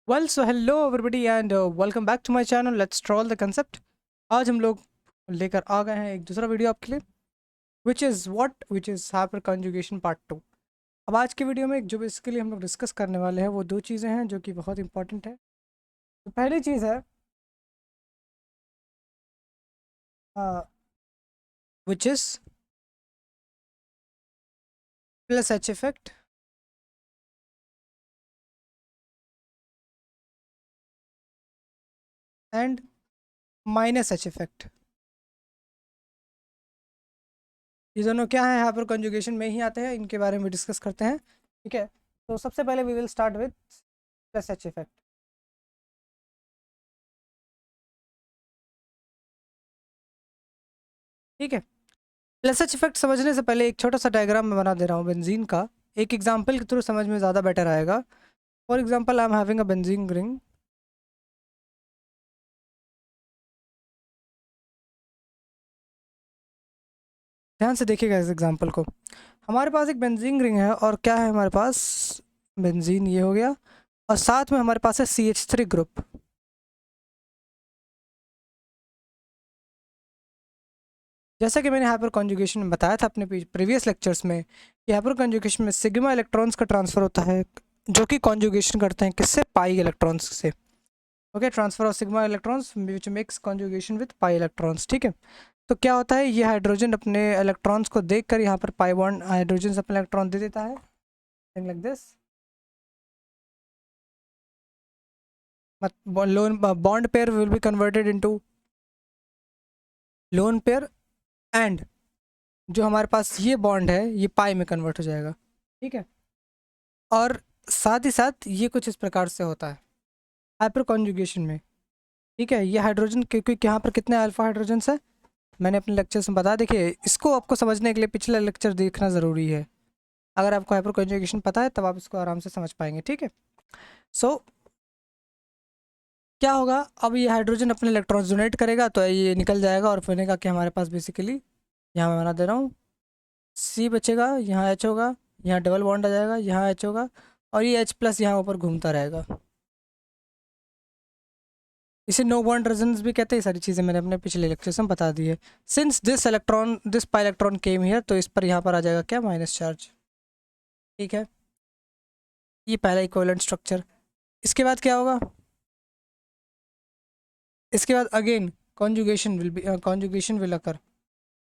Well so hello everybody and welcome back to my channel let's troll the concept. आज हम लोग लेकर आ गए हैं एक दूसरा वीडियो आपके लिए which is hyper conjugation part 2। अब आज की वीडियो में जो बेसिकली हम लोग डिस्कस करने वाले हैं वो दो चीज़ें हैं जो कि बहुत इंपॉर्टेंट है। तो पहली चीज़ है which is plus H effect and minus H effect. ये दोनों क्या है, हाइपर कॉन्जुगेशन में ही आते हैं, इनके बारे में डिस्कस करते हैं। ठीक है, तो सबसे पहले we will start with plus H effect. ठीक है, प्लस इफेक्ट समझने से पहले एक छोटा सा डायग्राम मैं बना दे रहा हूँ बेंजीन का। एक एग्जांपल के थ्रू समझ में ज़्यादा बेटर आएगा। For example I am having a benzene ring. ध्यान से देखिएगा इस एग्जांपल को। हमारे पास एक बेंजीन रिंग है और क्या है हमारे पास, बेंजीन ये हो गया, और साथ में हमारे पास है CH3 ग्रुप। जैसा कि मैंने हाइपर कॉन्जुगेशन में बताया था अपने प्रीवियस लेक्चर्स में कि हाइपर कॉन्जुगेशन में सिग्मा इलेक्ट्रॉन्स का ट्रांसफ़र होता है, जो कि कॉन्जुगेशन करते हैं किससे, पाई इलेक्ट्रॉन्स से। Okay, transfer of sigma electrons which mix conjugation with pi electrons. ठीक है, तो क्या होता है, ये हाइड्रोजन अपने इलेक्ट्रॉन्स को देखकर यहाँ पर पाई बॉन्ड हाइड्रोजन अपने इलेक्ट्रॉन दे देता है, thing like this. Loan bond pair will be converted into lone pair, and जो हमारे पास ये बॉन्ड है ये पाई में कन्वर्ट हो जाएगा। ठीक है, और साथ ही साथ ये कुछ इस प्रकार से होता है हाइपर कॉन्जुगेशन में। ठीक है, ये हाइड्रोजन क्योंकि यहाँ पर कितने अल्फा हाइड्रोजन है मैंने अपने लेक्चर्स में बता, देखिए इसको आपको समझने के लिए पिछला लेक्चर देखना ज़रूरी है। अगर आपको हाइपर कॉन्जुगेशन पता है तब आप इसको आराम से समझ पाएंगे। ठीक है, सो क्या होगा, अब ये हाइड्रोजन अपने इलेक्ट्रॉन्स डोनेट करेगा तो ये निकल जाएगा और फिर कि हमारे पास बेसिकली यहाँ मैं बना दे रहा हूँ, सी बचेगा, यहाँ एच होगा, यहाँ डबल बॉन्ड आ जाएगा, यहाँ एच होगा, और ये एच प्लस यहाँ ऊपर घूमता रहेगा। इसे नो बॉन्ड रेजोनेंस भी कहते हैं। ये सारी चीज़ें मैंने अपने पिछले लेक्चर में बता दी है। Since this pi electron came here, तो इस पर यहाँ पर आ जाएगा क्या, माइनस चार्ज। ठीक है, ये पहला इक्विवेलेंट स्ट्रक्चर। इसके बाद क्या होगा, इसके बाद अगेन कॉन्जुगेशन विल अकर।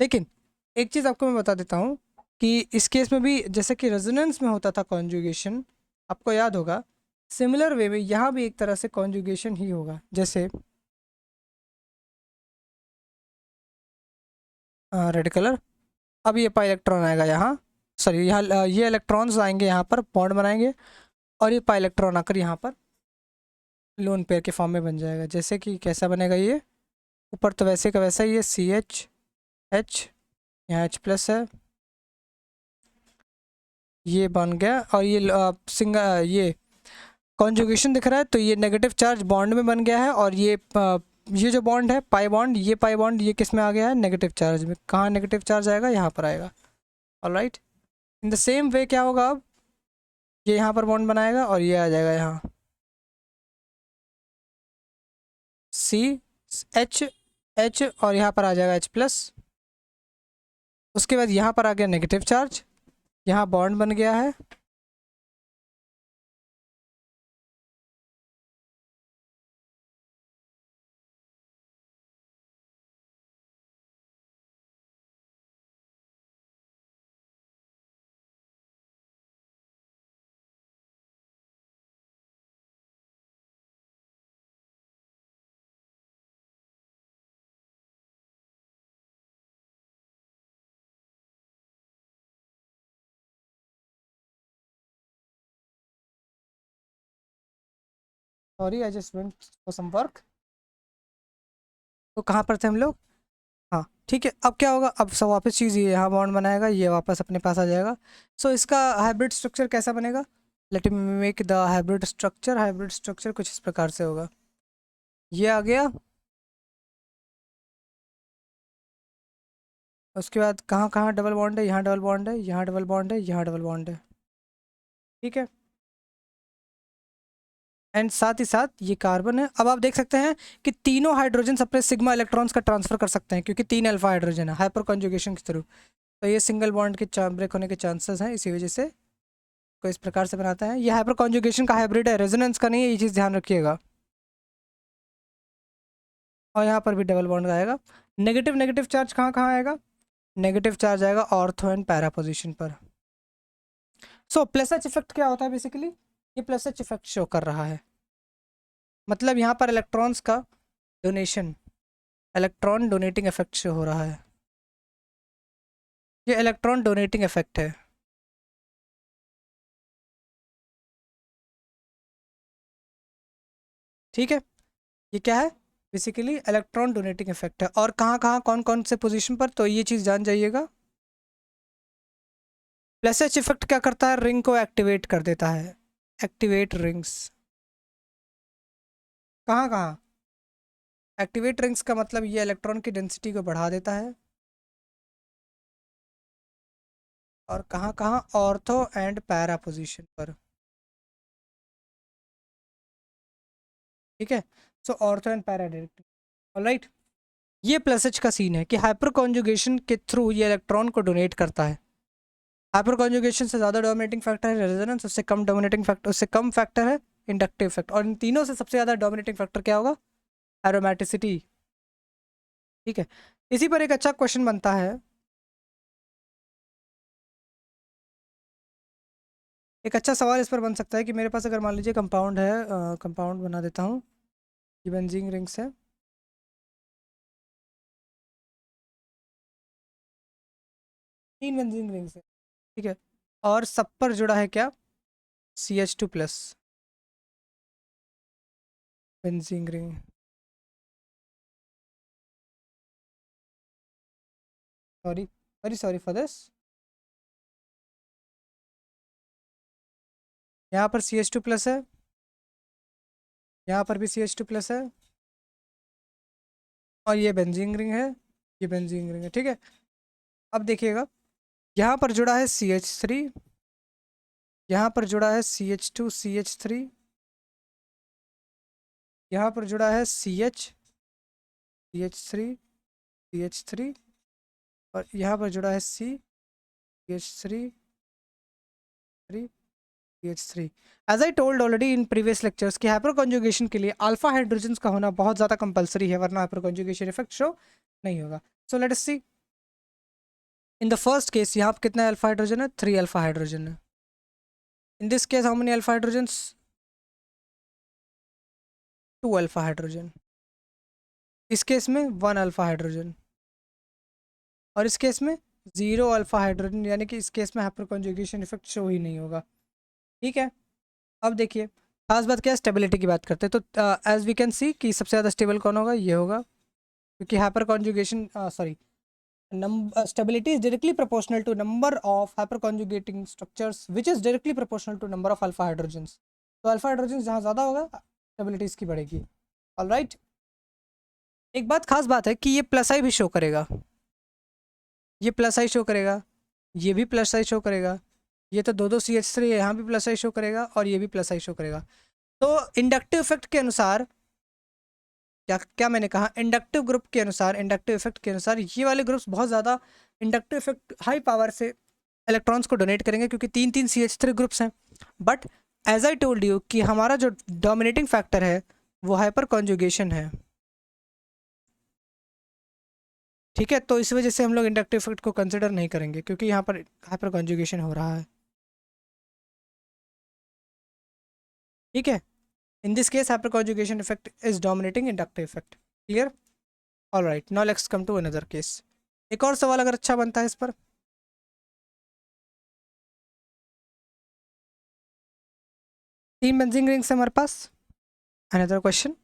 लेकिन एक चीज़ आपको मैं बता देता हूँ कि इस केस में भी जैसे कि रेजोनेंस में होता था कॉन्जुगेशन, आपको याद होगा, सिमिलर वे में यहाँ भी एक तरह से कॉन्जुगेशन ही होगा। जैसे रेड कलर, अब ये पाई इलेक्ट्रॉन आएगा यहाँ, सॉरी यहाँ ये इलेक्ट्रॉन्स आएंगे यहाँ पर बॉन्ड बनाएंगे, और ये पाई इलेक्ट्रॉन आकर यहाँ पर लोन पेयर के फॉर्म में बन जाएगा। जैसे कि कैसा बनेगा, ये ऊपर तो वैसे का वैसा ही है, CH यहाँ H प्लस है, ये बन गया, और ये ये कॉन्जुगेशन दिख रहा है तो ये नेगेटिव चार्ज बॉन्ड में बन गया है, और ये जो बॉन्ड है पाई बॉन्ड, ये पाई बॉन्ड ये किस में आ गया है, नेगेटिव चार्ज में। कहाँ नेगेटिव चार्ज आएगा, यहाँ पर आएगा। Alright, in the same way क्या होगा, अब ये यहाँ पर बॉन्ड बनाएगा और ये आ जाएगा यहाँ सी एच एच, और यहाँ पर आ जाएगा H प्लस। उसके बाद यहाँ पर आ गया नेगेटिव चार्ज, यहाँ बॉन्ड बन गया है, sorry I just went for some work. तो कहाँ पर थे हम लोग, हाँ ठीक है। अब क्या होगा, अब सब वापस चीज़ ये यहाँ बॉन्ड बनाएगा, ये वापस अपने पास आ जाएगा। सो इसका हाइब्रिड स्ट्रक्चर कैसा बनेगा, let me make the hybrid structure कुछ इस प्रकार से होगा। ये आ गया, उसके बाद कहाँ कहाँ डबल बॉन्ड है, यहाँ डबल बॉन्ड है, यहाँ डबल बॉन्ड है, यहाँ डबल बॉन्ड है। ठीक है, एंड साथ ही साथ ये कार्बन है। अब आप देख सकते हैं कि तीनों हाइड्रोजन अपने सिग्मा इलेक्ट्रॉन्स का ट्रांसफर कर सकते हैं क्योंकि 3 अल्फा हाइड्रोजन है हाइपर कॉन्जुगेशन के थ्रू। तो ये सिंगल बॉन्ड के ब्रेक होने के चांसेस हैं, इसी वजह से को इस प्रकार से बनाता है। ये हाइपर कॉन्जुगेशन का हाइब्रिड है, रेजोनेंस का नहीं है, ये चीज़ ध्यान रखिएगा। और यहाँ पर भी डबल बॉन्ड आएगा। नेगेटिव नेगेटिव चार्ज कहाँ कहाँ आएगा? नेगेटिव चार्ज आएगा ऑर्थो एंड पैरा पोजिशन पर। सो प्लस एच इफेक्ट क्या होता है बेसिकली? ये प्लस एच इफेक्ट शो कर रहा है, मतलब यहाँ पर इलेक्ट्रॉन्स का donation, electron donating effect show हो रहा है। ये इलेक्ट्रॉन डोनेटिंग इफेक्ट है। ठीक है, ये क्या है? बेसिकली इलेक्ट्रॉन डोनेटिंग इफेक्ट है। और कहाँ कहाँ कौन कौन से पोजीशन पर, तो ये चीज़ जान जाइएगा। प्लस एच इफेक्ट क्या करता है? रिंग को एक्टिवेट कर देता है, एक्टिवेट रिंग्स। कहाँ कहाँ? एक्टिवेट रिंग्स का मतलब ये इलेक्ट्रॉन की डेंसिटी को बढ़ा देता है। और कहाँ कहाँ? ऑर्थो एंड पैरा पोजीशन पर। ठीक है, so ortho and para direct. Alright, ये प्लस एच का सीन है कि हाइपर कॉन्जुगेशन के थ्रू ये इलेक्ट्रॉन को डोनेट करता है। हाइपर कॉन्जुगेशन से ज़्यादा डोमिनेटिंग फैक्टर है रेजोनेंस, उससे कम डोमिनेटिंग फैक्टर, उससे कम फैक्टर है इंडक्टिव फैक्टर, और इन तीनों से सबसे ज़्यादा डोमिनेटिंग फैक्टर क्या होगा? एरोमेटिसिटी। ठीक है, इसी पर एक अच्छा क्वेश्चन बनता है। एक अच्छा सवाल इस पर बन सकता है कि मेरे पास अगर मान लीजिए कंपाउंड है, कंपाउंड बना देता हूँ, ये बेंजीन रिंग्स है, 3 बेंजीन रिंग्स है। ठीक है, और सब पर जुड़ा है क्या? CH2+ benzene ring. Sorry, very sorry for this. यहाँ पर CH2+ है, यहाँ पर भी CH2+ है, और ये बेंजीन रिंग है, ये बेंजीन रिंग है। ठीक है, अब देखिएगा, यहाँ पर जुड़ा है CH3, यहाँ पर जुड़ा है CH2 CH3, यहाँ पर जुड़ा है CH3 CH3, और यहाँ पर जुड़ा है CH3 CH3। As I told already in previous lectures कि हाइपर कॉन्जुगेशन के लिए अल्फा हाइड्रोजन का होना बहुत ज़्यादा कंपलसरी है, वरना हाइपर कॉन्जुगेशन इफेक्ट शो नहीं होगा। So let us see in the first case, यहाँ पर कितना अल्फा हाइड्रोजन है? 3 अल्फा हाइड्रोजन है। In this case how many alpha hydrogen? 2 alpha hydrogen. इस केस में 1 अल्फा हाइड्रोजन, और इस केस में 0 अल्फा हाइड्रोजन, यानी कि इस केस में हाइपर कॉन्जुगेशन इफेक्ट शो ही नहीं होगा। ठीक है, अब देखिए खास बात क्या है, स्टेबिलिटी की बात करते हैं। तो एज वी कैन सी कि सबसे ज़्यादा स्टेबल कौन होगा? ये होगा, क्योंकि hyper conjugation sorry stability is directly proportional to number of hyperconjugating structures which is directly proportional to number of alpha hydrogens। तो अल्फा हाइड्रोजन जहाँ ज़्यादा होगा स्टेबिलिटी इसकी बढ़ेगी। ऑलराइट, एक बात खास बात है कि ये प्लस आई भी शो करेगा, ये प्लस आई शो करेगा, ये भी प्लस आई शो करेगा, ये तो दो दो CH3 है, यहाँ भी प्लस आई शो करेगा, और ये भी प्लस आई शो करेगा। तो इंडक्टिव इफेक्ट के अनुसार क्या क्या मैंने कहा, इंडक्टिव ग्रुप के अनुसार, इंडक्टिव इफेक्ट के अनुसार ये वाले ग्रुप्स बहुत ज़्यादा इंडक्टिव इफेक्ट हाई पावर से इलेक्ट्रॉन्स को डोनेट करेंगे, क्योंकि 3 CH3 ग्रुप्स हैं। But as I told you कि हमारा जो डोमिनेटिंग फैक्टर है वो हाइपर कॉन्जुगेशन है। ठीक है, तो इस वजह से हम लोग इंडक्टिव इफेक्ट को कंसिडर नहीं करेंगे, क्योंकि यहाँ पर हाइपर कॉन्जुगेशन हो रहा है। ठीक है, in this case hyper conjugation effect is dominating inductive effect. Clear? Alright, now let's come to another case. एक और सवाल अगर अच्छा बनता है इस पर। 3 बेंजीन रिंग्स है हमारे पास। Another question,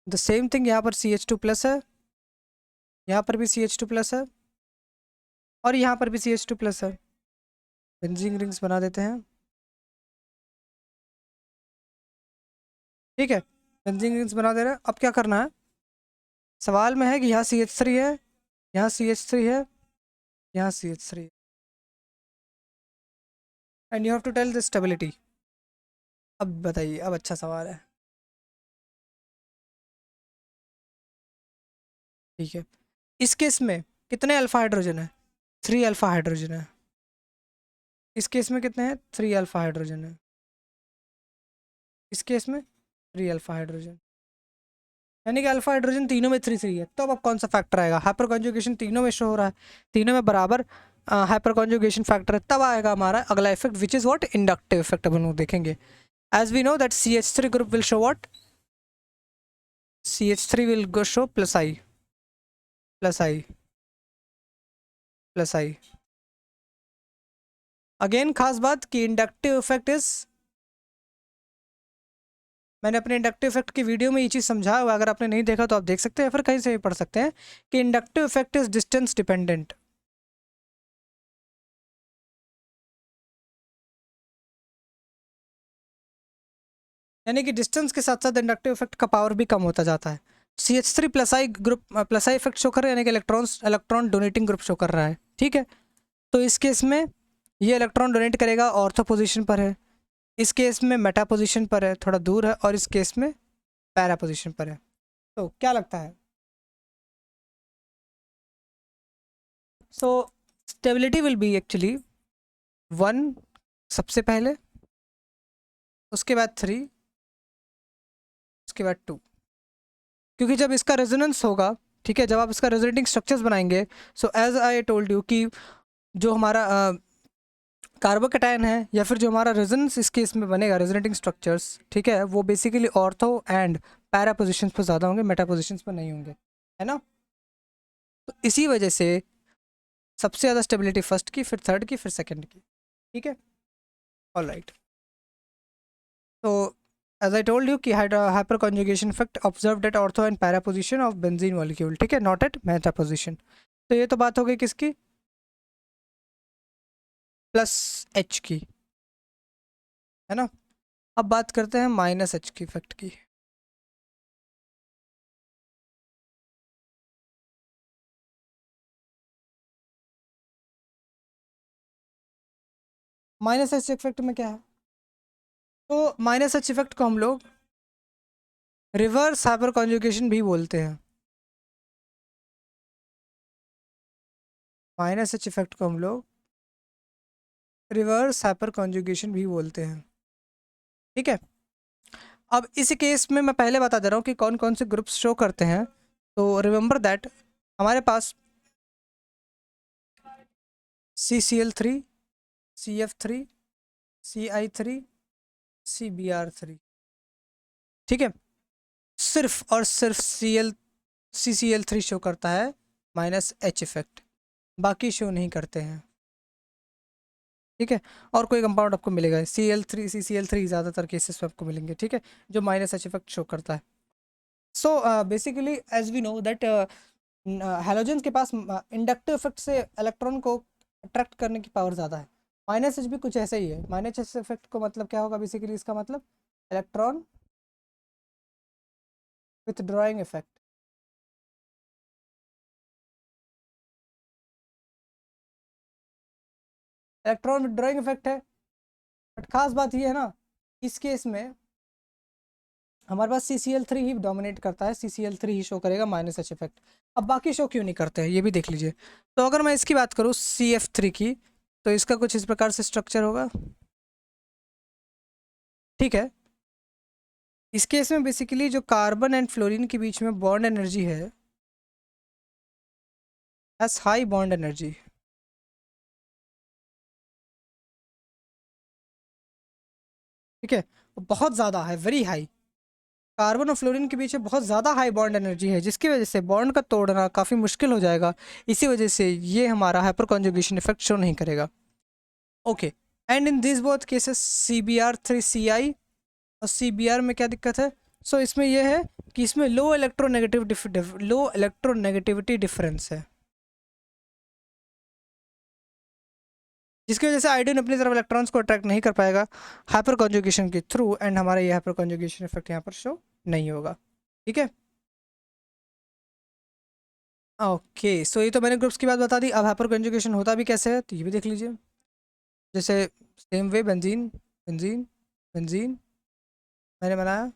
the same thing, यहाँ पर CH2+ है, यहाँ पर भी CH2+ है, और यहाँ पर भी CH2+ है। बेंजीन रिंग्स बना देते हैं। ठीक है, बेंजीन रिंग्स बना दे रहे हैं। अब क्या करना है, सवाल में है कि यहाँ CH3 है, यहाँ CH3 है, यहाँ CH3 है, and you have to tell the stability. अब बताइए, अब अच्छा सवाल है। ठीक है, इस केस में कितने अल्फा हाइड्रोजन है? 3 अल्फा हाइड्रोजन है। इस केस में कितने हैं? 3 अल्फा हाइड्रोजन है। इस केस में 3 अल्फा हाइड्रोजन, यानी कि अल्फा हाइड्रोजन तीनों में 3 3 है। तो अब कौन सा फैक्टर आएगा? हाइपर कॉन्जुगेशन तीनों में शो हो रहा है, तीनों में बराबर हाइपर कॉन्जुगेशन फैक्टर है, तब आएगा हमारा अगला effect which is what? Inductive effect. अपन वो देखेंगे। As we know that CH3 group will show what? CH3 will go show plus I, plus I, plus I. Again खास बात कि इंडक्टिव इफेक्ट इज, मैंने अपने इंडक्टिव इफेक्ट की video में ये चीज़ समझा हुआ, अगर आपने नहीं देखा तो आप देख सकते हैं, फिर कहीं से भी पढ़ सकते हैं कि inductive effect is distance dependent. यानी कि डिस्टेंस के साथ साथ इंडक्टिव इफेक्ट का पावर भी कम होता जाता है। CH3 प्लस आई ग्रुप प्लस आई इफेक्ट शो कर रहा है, यानी कि इलेक्ट्रॉन डोनेटिंग ग्रुप शो कर रहा है। ठीक है, तो इस केस में ये इलेक्ट्रॉन डोनेट करेगा, ऑर्थो पोजीशन पर है। इस केस में मेटा पोजीशन पर है, थोड़ा दूर है, और इस केस में पैरा पोजीशन पर है। तो क्या लगता है? So stability will be actually 1 सबसे पहले, उसके बाद 3, उसके बाद 2। क्योंकि जब इसका रेजोनेंस होगा, ठीक है, जब आप इसका रेजोनेटिंग स्ट्रक्चर्स बनाएंगे, so as I told you कि जो हमारा कार्बोकैटायन है, या फिर जो हमारा रेजोनेंस इस केस में बनेगा, रेजोनेटिंग स्ट्रक्चर्स, ठीक है, वो basically ortho and para position पर ज़्यादा होंगे, मेटा पोजिशन पर नहीं होंगे, है ना? तो इसी वजह से सबसे ज़्यादा स्टेबिलिटी फर्स्ट की, फिर थर्ड की, फिर सेकेंड की। ठीक है, ऑल राइट। तो as I told you कि hyper conjugation effect observed at ortho and para position of benzene molecule, ठीक है, not at meta position। तो ये तो बात हो गई किसकी? प्लस H की, है ना? अब बात करते हैं माइनस H की इफेक्ट की। माइनस H इफेक्ट में क्या है? तो माइनस H इफेक्ट को हम लोग रिवर्स हाइपर कॉन्जुगेशन भी बोलते हैं। माइनस H इफेक्ट को हम लोग रिवर्स हाइपर कॉन्जुगेशन भी बोलते हैं। ठीक है, अब इस केस में मैं पहले बता दे रहा हूँ कि कौन कौन से ग्रुप्स शो करते हैं। तो रिमेंबर दैट हमारे पास CCl3, CF3, CI3, CBr3, ठीक है, सिर्फ और सिर्फ CCl3 शो करता है माइनस H इफेक्ट, बाकी शो नहीं करते हैं। ठीक है, और कोई कंपाउंड आपको मिलेगा CCl3 ज़्यादातर केसेस में आपको मिलेंगे, ठीक है, जो माइनस H इफेक्ट शो करता है। So basically as we know that halogen के पास इंडक्टिव इफेक्ट से इलेक्ट्रॉन को अट्रैक्ट करने की पावर ज़्यादा है। माइनस H भी कुछ ऐसा ही है। माइनस H इफेक्ट को मतलब क्या होगा? बेसिकली इसका मतलब electron withdrawing effect. Electron withdrawing effect है, बट खास बात ये है ना, इस केस में हमारे पास CCl3 ही डोमिनेट करता है, CCl3 ही शो करेगा माइनस H इफेक्ट। अब बाकी शो क्यों नहीं करते हैं ये भी देख लीजिए। तो अगर मैं इसकी बात करूँ CF3 की, तो इसका कुछ इस प्रकार से स्ट्रक्चर होगा। ठीक है, इस केस में बेसिकली जो कार्बन एंड फ्लोरीन के बीच में बॉन्ड एनर्जी है, हैज हाई बॉन्ड एनर्जी। ठीक है, बहुत ज़्यादा है, वेरी हाई। कार्बन और फ्लोरीन के बीच में बहुत ज़्यादा हाई बॉन्ड एनर्जी है, जिसकी वजह से बॉन्ड का तोड़ना काफ़ी मुश्किल हो जाएगा। इसी वजह से ये हमारा हाइपर कॉन्जुगेशन इफेक्ट शो नहीं करेगा। Okay, and in this both cases CBr3CI और CBr में क्या दिक्कत है? सो इसमें यह है कि इसमें लो इलेक्ट्रोनेगेटिविटी डिफरेंस है, जिसकी वजह से आयोडीन अपनी तरफ इलेक्ट्रॉन्स को अट्रैक्ट नहीं कर पाएगा हाइपर कॉन्जुगेशन के थ्रू, एंड हमारा ये हाइपर कॉन्जुगेशन इफेक्ट यहाँ पर शो नहीं होगा। ठीक है, ओके, सो ये तो मैंने ग्रुप्स की बात बता दी। अब हाइपर कॉन्जुगेशन होता भी कैसे है, तो ये भी देख लीजिए। जैसे same way benzene, benzene, benzene, मैंने बनाया,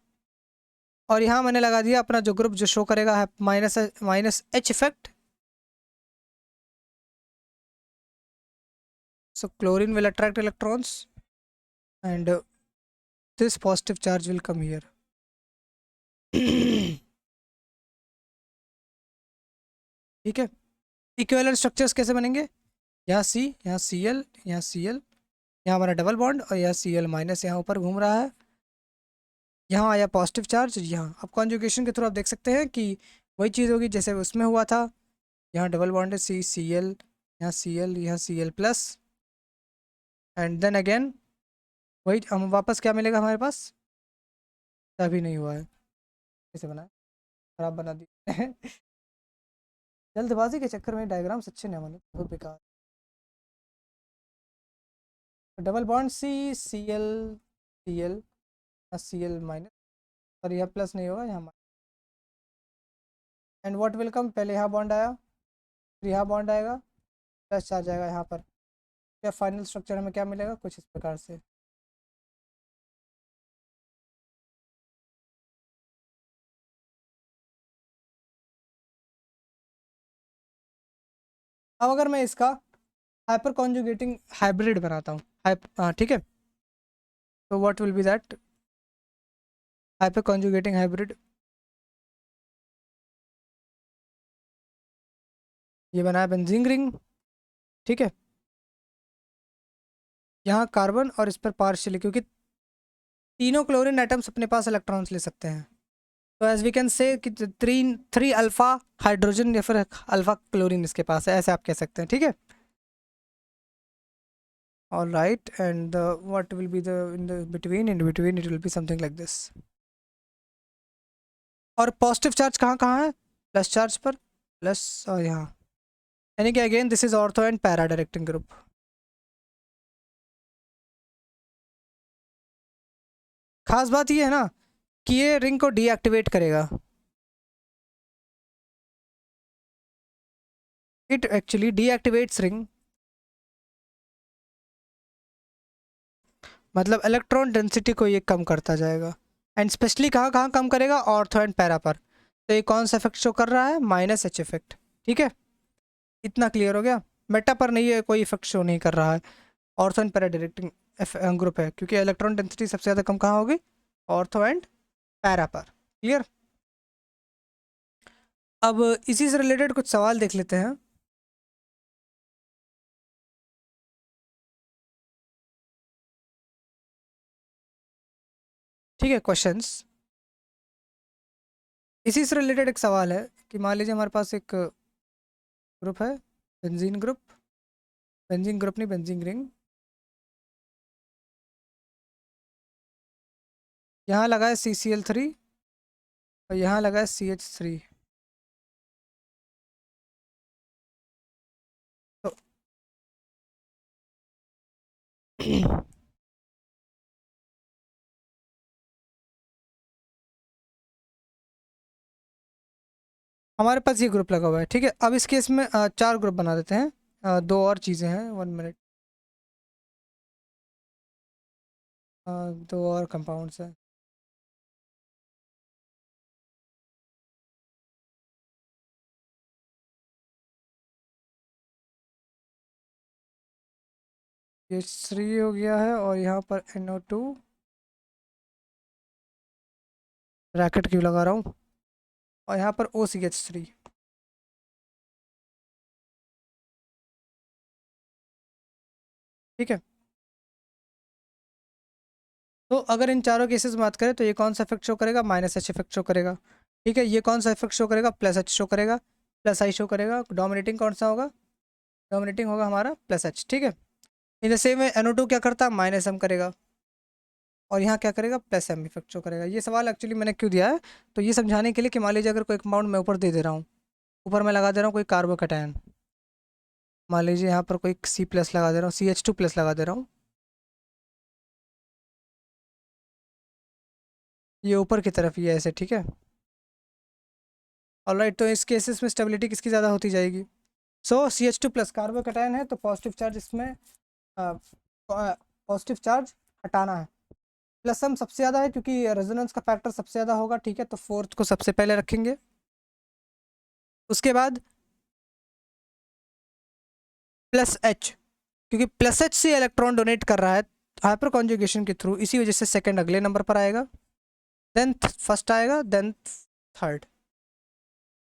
और यहाँ मैंने लगा दिया अपना जो ग्रुप जो शो करेगा है minus minus H effect. So chlorine will attract electrons and this positive charge will come here. ठीक है. इक्विवेलेंट स्ट्रक्चर्स कैसे बनेंगे? यहाँ सी, यहाँ सी एल, यहाँ सी एल, यहाँ हमारा डबल बॉन्ड, और यहाँ सी एल माइनस यहाँ ऊपर घूम रहा है. यहाँ आया पॉजिटिव चार्ज यहाँ. अब कॉन्जुगेशन के थ्रू आप देख सकते हैं कि वही चीज़ होगी जैसे उसमें हुआ था. यहाँ डबल बॉन्ड है, सी सी एल, यहाँ सी एल, यहाँ C L plus, and then again वही हम वापस क्या मिलेगा हमारे पास? अभी नहीं हुआ है. कैसे बनाए? खराब बना दी. जल्दबाजी के चक्कर में डायग्राम्स अच्छे नहीं बने, बहुत बेकार. Double bond C C L C L minus, और यह प्लस नहीं होगा यहाँ. And what will come? पहले यहाँ बॉन्ड आया, फिर यहाँ बॉन्ड आएगा, प्लस चार्ज आएगा यहाँ पर. क्या फाइनल स्ट्रक्चर हमें क्या मिलेगा? कुछ इस प्रकार से. अब अगर मैं इसका हाइपर कॉन्जुगेटिंग हाइब्रिड बनाता हूँ, ठीक है, तो what will be that? Hyper conjugating hybrid, ये बनाया बेंजीन रिंग. ठीक है, यहाँ कार्बन और इस पर पार्शियली, क्योंकि तीनों क्लोरीन एटम्स अपने पास इलेक्ट्रॉन्स ले सकते हैं, तो एज वी कैन से कि थ्री अल्फा हाइड्रोजन या फिर अल्फा क्लोरीन इसके पास है, ऐसे आप कह सकते हैं. ठीक है. All right, and what will be the in the between? In between, it will be something like this. और पॉजिटिव चार्ज कहाँ कहाँ है? प्लस चार्ज पर, प्लस और यहाँ, यानी कि again this is ortho and para directing group. खास बात ये है ना कि ये रिंग को डीएक्टिवेट करेगा. इट एक्चुअली डीएक्टिवेट्स रिंग, मतलब इलेक्ट्रॉन डेंसिटी को ये कम करता जाएगा. एंड स्पेशली कहाँ कहाँ कम करेगा? ऑर्थो एंड पैरा पर. तो ये कौन सा इफेक्ट शो कर रहा है? Minus H effect. ठीक है, इतना क्लियर हो गया. मेटा पर नहीं है, कोई इफेक्ट शो नहीं कर रहा है. Ortho and para directing group है, क्योंकि इलेक्ट्रॉन डेंसिटी सबसे ज़्यादा कम कहाँ होगी? ऑर्थो एंड पैरा पर. क्लियर. अब इसी से रिलेटेड कुछ सवाल देख लेते हैं. ठीक है, क्वेश्चंस. इसी से रिलेटेड एक सवाल है कि मान लीजिए हमारे पास एक ग्रुप है, बेंजीन ग्रुप, बेंजीन ग्रुप नहीं, बेंजीन रिंग. यहाँ लगा है CCl3 और यहाँ लगा है CH3. तो हमारे पास ये ग्रुप लगा हुआ है. ठीक है, अब इस केस में चार ग्रुप बना देते हैं. दो और चीज़ें हैं, 1 मिनट. दो और कंपाउंड्स हैं. CH3 हो गया है, और यहाँ पर NO2 रैकेट क्यों लगा रहा हूँ, और यहाँ पर OCH3. ठीक है, तो अगर इन चारों केसेस में बात करें तो ये कौन सा इफेक्ट शो करेगा? माइनस एच इफेक्ट शो करेगा. ठीक है, ये कौन सा इफेक्ट शो करेगा? प्लस एच शो करेगा, प्लस आई शो करेगा. डोमिनेटिंग कौन सा होगा? डोमिनेटिंग होगा हमारा प्लस एच. ठीक है, in the same way NO2 क्या करता है? माइनस एम करेगा, और यहाँ क्या करेगा? प्लस एम इफेक्ट शो करेगा. ये सवाल एक्चुअली मैंने क्यों दिया है? तो ये समझाने के लिए कि मान लीजिए अगर कोई कंपाउंड मैं ऊपर दे दे रहा हूँ, ऊपर मैं लगा दे रहा हूँ कोई कार्बोकैटायन, मान लीजिए यहाँ पर कोई C+ लगा दे रहा हूँ, CH2+ लगा दे रहा हूँ, ये ऊपर की तरफ ये ऐसे. ठीक है, ऑलराइट. तो इस केसेस में स्टेबिलिटी किसकी ज़्यादा होती जाएगी? सो CH2+ कार्बोकैटायन है, तो पॉजिटिव चार्ज इसमें पॉजिटिव चार्ज हटाना है. प्लस m सबसे ज़्यादा है क्योंकि रेजोनेंस का फैक्टर सबसे ज़्यादा होगा, ठीक है, तो फोर्थ को सबसे पहले रखेंगे। उसके बाद प्लस h, क्योंकि प्लस h से इलेक्ट्रॉन डोनेट कर रहा है हाइपर कॉन्जुगेशन के थ्रू, इसी वजह से सेकंड अगले नंबर पर आएगा, देन फर्स्ट आएगा, देन थर्ड।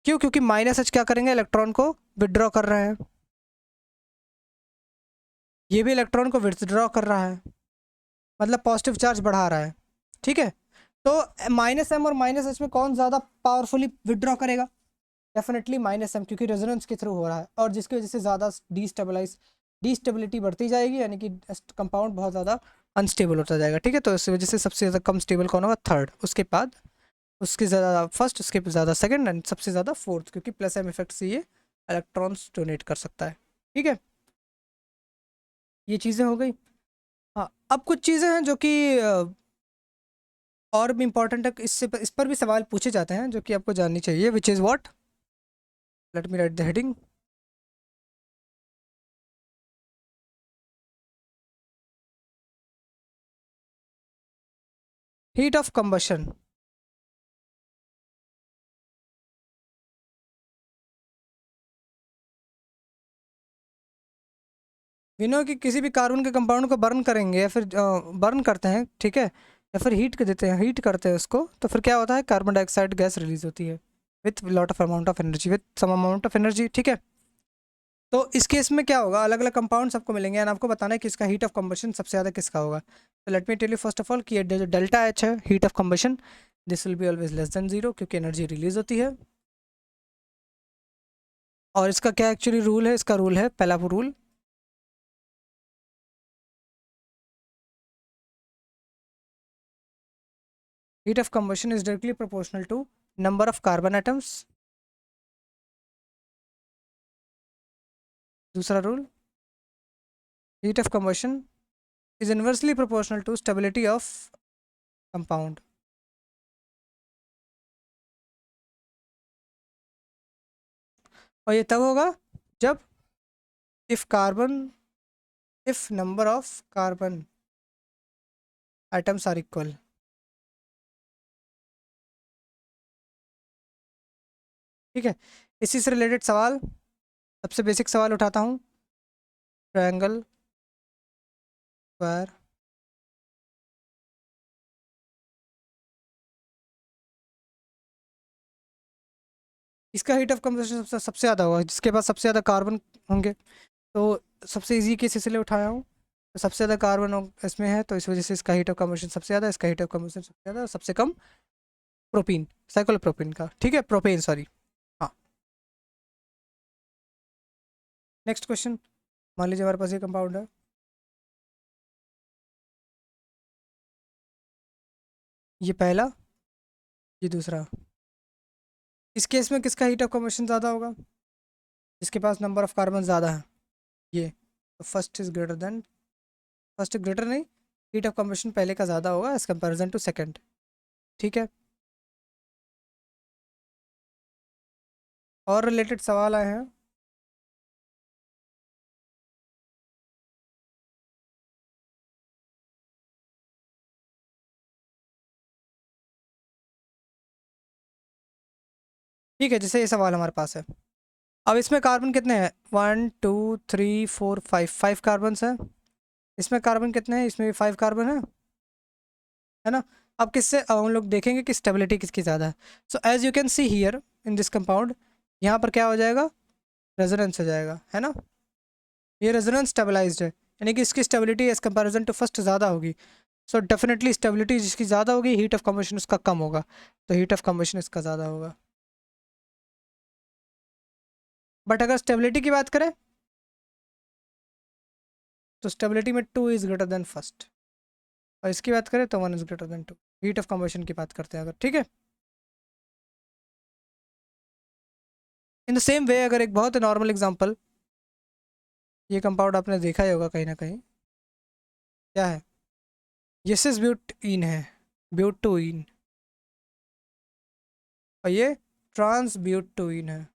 क्यों? क्योंकि माइनस h क्या करेंगे, इलेक्ट्रॉन को विदड्रॉ कर रहे हैं, ये भी इलेक्ट्रॉन को विदड्रॉ कर रहा है, मतलब पॉजिटिव चार्ज बढ़ा रहा है, ठीक है। तो माइनस एम और माइनस एच में कौन ज़्यादा पावरफुली विदड्रॉ करेगा? डेफिनेटली माइनस एम, क्योंकि रेजोनेंस के थ्रू हो रहा है, और जिसकी वजह से ज़्यादा डीस्टेबिलिटी बढ़ती जाएगी, यानी कि कंपाउंड बहुत ज़्यादा अनस्टेबल होता जाएगा, ठीक है। तो इस वजह से सबसे ज़्यादा कम स्टेबल कौन होगा? थर्ड। उसके बाद उसके ज़्यादा फर्स्ट, उसके ज़्यादा सेकंड, एंड सबसे ज़्यादा फोर्थ, क्योंकि प्लस एम इफेक्ट से ये इलेक्ट्रॉन्स डोनेट कर सकता है, ठीक है। ये चीज़ें हो गई। हाँ, अब कुछ चीज़ें हैं जो कि और भी इम्पोर्टेंट है, इस पर भी सवाल पूछे जाते हैं जो कि आपको जाननी चाहिए, which is what, let me write the heading. Heat of combustion. We know कि किसी भी कार्बन के कंपाउंड को बर्न करेंगे या फिर बर्न करते हैं, ठीक है, या फिर हीट देते हैं, हीट करते हैं उसको, तो फिर क्या होता है, कार्बन डाइऑक्साइड गैस रिलीज होती है with lot of amount of energy, with some amount of energy, ठीक है। तो इस केस में क्या होगा, अलग अलग कंपाउंड सबको मिलेंगे, एंड आपको बताना है कि इसका हीट ऑफ कंबशन सबसे ज़्यादा किसका होगा। तो let me tell you first of all कि ये जो डेल्टा एच है, heat of combustion, this will be always less than zero, क्योंकि एनर्जी रिलीज होती है। और इसका क्या एक्चुअली रूल है, इसका रूल है पहला rule, heat of combustion is directly proportional to number of carbon atoms. दूसरा rule, heat of combustion is inversely proportional to stability of compound. और ये तब होगा जब if number of carbon atoms are equal. ठीक है, इसी से रिलेटेड सवाल, सबसे बेसिक सवाल उठाता हूँ, ट्रायंगल स्क्वायर, इसका हीट ऑफ कंबशन सबसे ज़्यादा होगा जिसके पास सबसे ज़्यादा कार्बन होंगे। तो सबसे इजी केस इसलिए उठाया हूँ, तो सबसे ज़्यादा कार्बन इसमें है, तो इस वजह से इसका हीट ऑफ कंबशन सबसे ज़्यादा, इसका हीट ऑफ कंबशन सबसे ज़्यादा, सबसे कम प्रोपीन, साइक्लोप्रोपीन का, ठीक है, प्रोपेन सॉरी। हाँ, नेक्स्ट क्वेश्चन, मान लीजिए हमारे पास ये कंपाउंड है, ये पहला, ये दूसरा। इस केस में किसका हीट ऑफ कंबशन ज़्यादा होगा? जिसके पास नंबर ऑफ कार्बन ज़्यादा है, ये, तो फर्स्ट ग्रेटर नहीं, हीट ऑफ कंबशन पहले का ज़्यादा होगा एज कंपेरिजन टू सेकंड, ठीक है। और रिलेटेड सवाल आए हैं, ठीक है, जैसे ये सवाल हमारे पास है, अब इसमें कार्बन कितने हैं, 1 2 3 4 5 कार्बन है, इसमें कार्बन कितने हैं, इसमें भी 5 कार्बन है ना। अब किससे हम लोग देखेंगे कि स्टेबिलिटी किसकी ज़्यादा है। So as you can see here in this compound, यहाँ पर क्या हो जाएगा, रेजोनेंस हो जाएगा, है ना, ये रेजोनेंस स्टेबलाइज्ड है, यानी कि इसकी stability as comparison to first ज़्यादा होगी। सो डेफिनेटली स्टेबिलिटी जिसकी ज़्यादा होगी, हीट ऑफ कंबशन उसका कम होगा, तो हीट ऑफ कंबशन इसका ज़्यादा होगा। बट अगर स्टेबिलिटी की बात करें, तो स्टेबिलिटी में 2 इज़ ग्रेटर देन फर्स्ट, और इसकी बात करें तो 1 is greater than 2, heat of combustion की बात करते हैं अगर, ठीक है। इन द सेम वे, अगर एक बहुत नॉर्मल एग्जांपल, ये कंपाउंड आपने देखा ही होगा कहीं ना कहीं, क्या है, ये सिस ब्यूटीन है, ब्यूटोइन, और ये ट्रांस ब्यूटोइन है।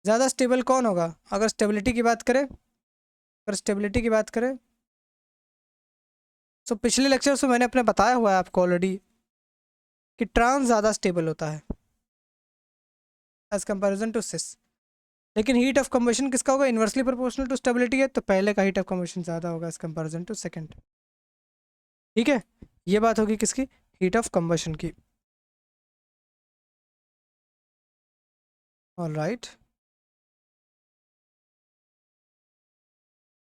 ज़्यादा स्टेबल कौन होगा, अगर स्टेबिलिटी की बात करें, अगर स्टेबिलिटी की बात करें सो पिछले लेक्चर्स में मैंने अपने बताया हुआ है आपको ऑलरेडी कि ट्रांस ज़्यादा स्टेबल होता है एज कंपेरिजन टू सिस। लेकिन हीट ऑफ कंबशन किसका होगा, इन्वर्सली प्रोपोर्शनल टू स्टेबिलिटी है, तो पहले का हीट ऑफ कंबशन ज़्यादा होगा एज कंपेरिजन टू सेकंड। ठीक है, ये बात होगी किसकी, हीट ऑफ कंबशन की। ऑलराइट,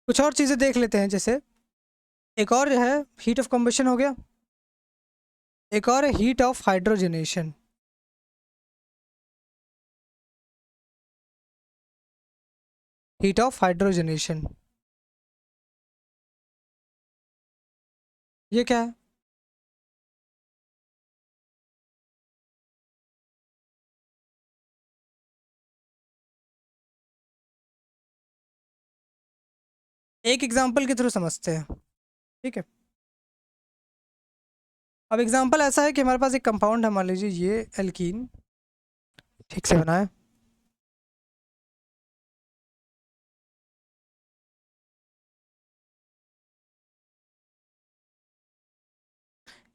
कुछ और चीज़ें देख लेते हैं, जैसे एक और है हीट ऑफ कंबशन हो गया, एक और है heat of hydrogenation. Heat of hydrogenation ये क्या है, एक एग्जांपल के थ्रू समझते हैं। ठीक है, अब एग्जांपल ऐसा है कि हमारे पास एक कंपाउंड है, मान लीजिए ये एल्कीन, ठीक से बना है,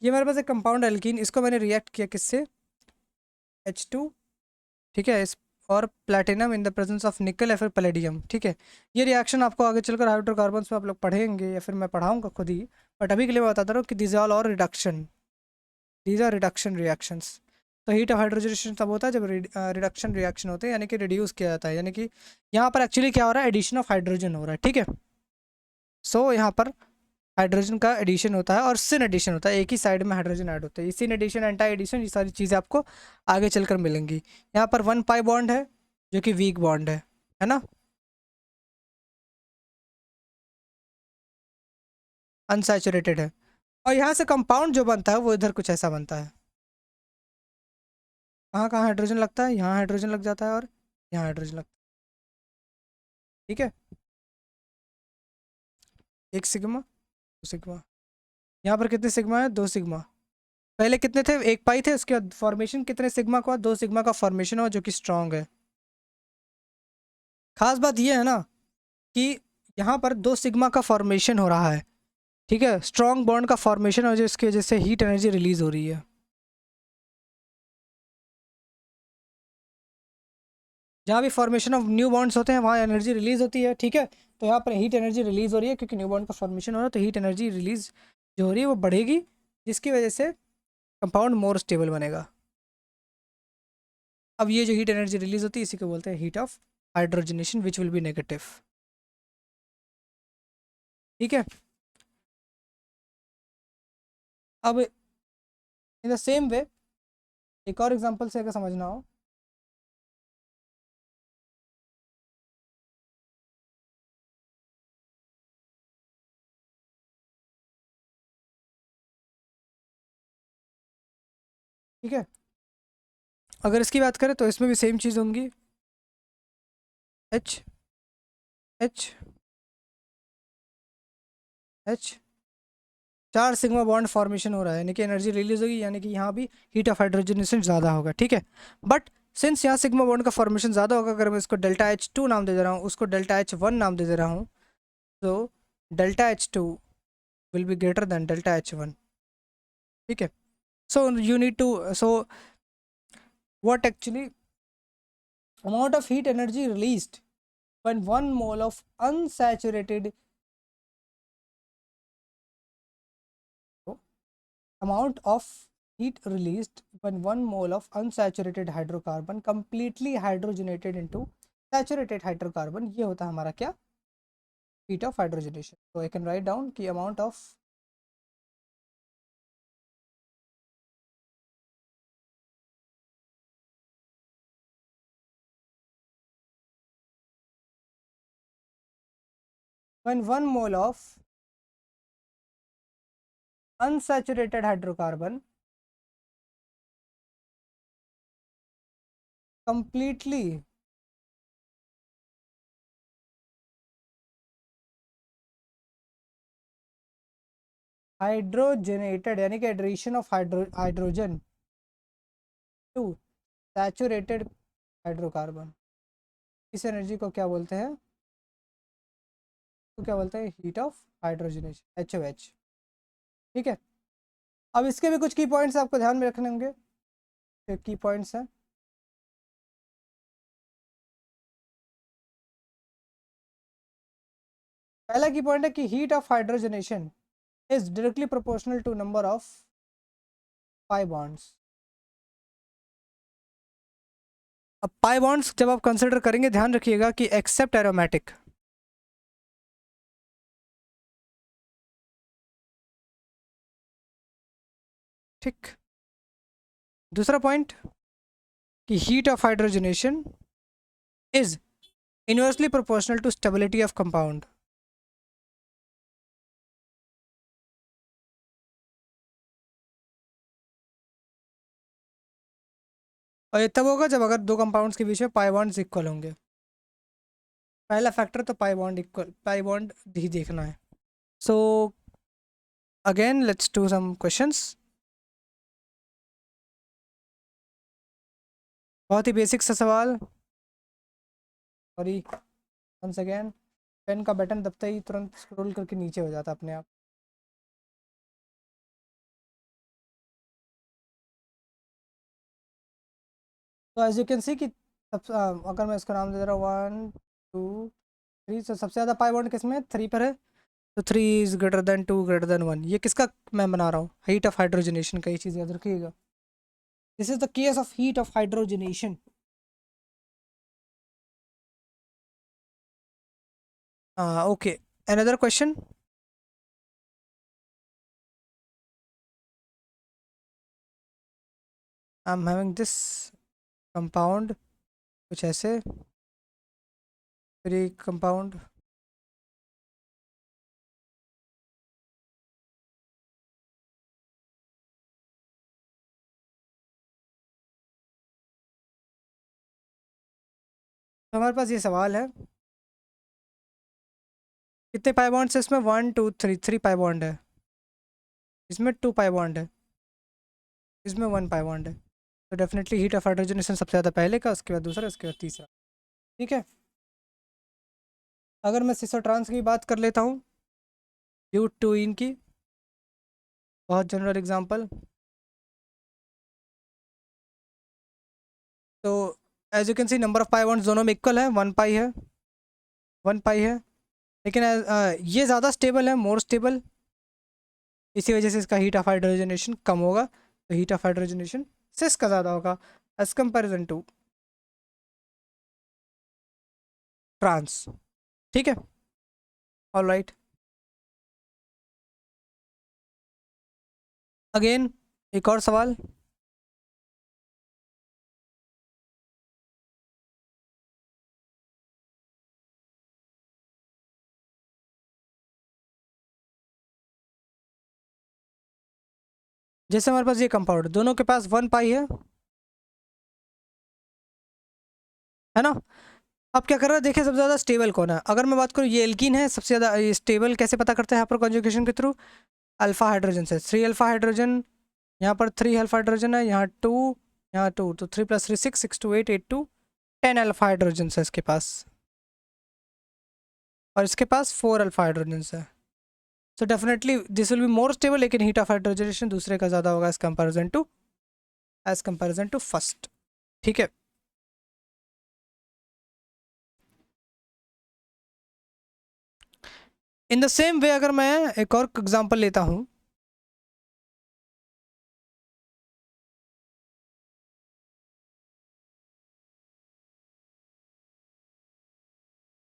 ये हमारे पास एक कंपाउंड एल्कीन, इसको मैंने रिएक्ट किया किससे, H2, ठीक है, इस और platinum in the presence of निकल या फिर पैलेडियम। ठीक है, ये रिएक्शन आपको आगे चलकर हाइड्रोकार्बन्स में आप लोग पढ़ेंगे या फिर मैं पढ़ाऊंगा खुद ही, बट अभी के लिए मैं बताता रहा हूँ कि दीज आर और रिडक्शन, दीज आर रिडक्शन रिएक्शंस। तो हीट ऑफ हाइड्रोजनेशन तब होता है जब रिडक्शन रिएक्शन होते हैं, यानी कि रिड्यूस किया जाता है, यानी कि यहाँ पर एक्चुअली क्या हो रहा है, एडिशन ऑफ हाइड्रोजन हो रहा है। ठीक है, सो यहाँ पर हाइड्रोजन का एडिशन होता है और सिन एडिशन होता है, एक ही साइड में हाइड्रोजन ऐड होता है। ये सिन एडिशन, एंटी एडिशन, ये सारी चीज़ें आपको आगे चलकर मिलेंगी। यहाँ पर 1 पाई बॉन्ड है जो कि वीक बॉन्ड है ना, अनसैचुरेटेड है, और यहाँ से कंपाउंड जो बनता है वो इधर कुछ ऐसा बनता है। कहाँ कहाँ हाइड्रोजन लगता है, यहाँ हाइड्रोजन लग जाता है और यहाँ हाइड्रोजन लगता है। ठीक है, एक सिग्मा, दो सिग्मा, यहाँ पर कितने सिग्मा है, दो सिग्मा। पहले कितने थे, 1 पाई थे, उसके बाद फॉर्मेशन कितने सिग्मा का, 2 सिग्मा का फॉर्मेशन हो जो कि स्ट्रांग है। खास बात ये है ना कि यहाँ पर 2 सिग्मा का फॉर्मेशन हो रहा है। ठीक है, स्ट्रॉन्ग बॉन्ड का फॉर्मेशन हो जिसकी वजह से हीट एनर्जी रिलीज हो रही है। जहाँ भी फॉर्मेशन ऑफ न्यू बॉन्ड्स होते हैं वहाँ एनर्जी रिलीज होती है। ठीक है, तो यहाँ पर हीट एनर्जी रिलीज हो रही है क्योंकि न्यू बॉन्ड का फॉर्मेशन हो रहा है, तो हीट एनर्जी रिलीज जो हो रही है वो बढ़ेगी, जिसकी वजह से कंपाउंड मोर स्टेबल बनेगा। अब ये जो हीट एनर्जी रिलीज होती है इसी को बोलते हैं heat of hydrogenation, which will be negative. ठीक है, अब इन द सेम वे एक और एग्जांपल से अगर समझना हो, ठीक है, अगर इसकी बात करें तो इसमें भी सेम चीज़ होंगी, H H H, 4 sigma bond formation हो रहा है, यानी कि एनर्जी रिलीज होगी, यानी कि यहाँ भी हीट ऑफ हाइड्रोजनेशन ज़्यादा होगा। ठीक है, बट सिंस यहाँ सिग्मा बॉन्ड का फॉर्मेशन ज़्यादा होगा, अगर मैं इसको डेल्टा H2 नाम दे दे रहा हूँ, उसको डेल्टा H1 नाम दे दे रहा हूँ, तो delta H2 will be greater than delta H1। ठीक है, so you need to, so what actually amount of heat energy released when 1 mole of unsaturated, amount of heat released when 1 mole of unsaturated hydrocarbon completely hydrogenated into saturated hydrocarbon, ये होता है हमारा क्या, heat of hydrogenation। so I can write down कि amount of when 1 mole of unsaturated hydrocarbon completely hydrogenated, यानी कि addition of hydrogen to saturated hydrocarbon, इस energy को क्या बोलते हैं, तो क्या बोलते हैं हीट ऑफ हाइड्रोजनेशन, HOH। ठीक है, अब इसके भी कुछ की पॉइंट्स आपको ध्यान में रखने होंगे। की पॉइंट्स हैं, पहला की पॉइंट है कि heat of hydrogenation is directly proportional to number of pi bonds. अब पाई बॉन्ड्स जब आप कंसिडर करेंगे ध्यान रखिएगा कि एक्सेप्ट एरोमेटिक, ठीक। दूसरा पॉइंट कि heat of hydrogenation is inversely proportional to stability of compound. और ये तब होगा जब अगर दो कंपाउंड्स के बीच में पाई बॉन्ड्स इक्वल होंगे। पहला फैक्टर तो pi bond equal, pi bond ही देखना है। So again let's do some questions. बहुत ही बेसिक सा सवाल, सॉरी वंस अगेन, पेन का बटन दबते ही तुरंत स्क्रॉल करके नीचे हो जाता अपने आप। तो एज यू कैन सी कि अगर मैं इसका नाम दे रहा हूँ 1 2 3, तो सबसे ज़्यादा पाई बॉन्ड किस में, 3 पर है। तो 3 is greater than 2 greater than 1, ये किसका मैं बना रहा हूँ, हीट ऑफ हाइड्रोजनेशन का, ये चीज़ याद रखिएगा। This is the case of heat of hydrogenation. Okay, another question. I am having this compound, कुछ ऐसे, फिर एक कंपाउंड, तो हमारे पास ये सवाल है कितने पाई बॉन्ड है इसमें, 1 2 3, 3 पाई बॉन्ड है, इसमें 2 पाई बॉन्ड है, इसमें 1 पाई बॉन्ड है। तो डेफिनेटली हीट ऑफ हाइड्रोजनेशन सबसे ज़्यादा पहले का, उसके बाद दूसरा, उसके बाद तीसरा। ठीक है, अगर मैं सिसो ट्रांस की बात कर लेता हूँ, ब्यूट टू इन की, बहुत जनरल एग्जांपल। तो as you can see number of pi bonds दोनों में इक्वल है, 1 पाई है, 1 पाई है, लेकिन ये ज़्यादा स्टेबल है, मोर स्टेबल, इसी वजह से इसका हीट ऑफ हाइड्रोजनेशन कम होगा। तो हीट ऑफ हाइड्रोजनेशन सिस का ज़्यादा होगा एज कंपेरिजन टू ट्रांस। ठीक है, ऑल राइट। अगेन एक और सवाल, जैसे हमारे पास ये कंपाउंड दोनों के पास 1 पाई है ना। अब क्या कर रहा है, देखिए सबसे ज़्यादा स्टेबल कौन है। अगर मैं बात करूँ, ये एल्कीन है सबसे ज़्यादा स्टेबल, कैसे पता करते हैं यहाँ पर कॉन्जुगेशन के थ्रू, अल्फा हाइड्रोजन से, 3 अल्फा हाइड्रोजन, यहाँ पर 3 अल्फा हाइड्रोजन है, यहाँ 2, यहाँ 2, तो 3 + 3 6, 6 2 8, 8 2 10 अल्फा हाइड्रोजन है इसके पास, और इसके पास 4 अल्फा हाइड्रोजन है। So definitely this will be more stable, लेकिन हीट ऑफ हाइड्रोजनेशन दूसरे का ज़्यादा होगा एज कंपेरिजन टू फर्स्ट। ठीक है, इन द सेम वे अगर मैं एक और एग्जांपल लेता हूँ,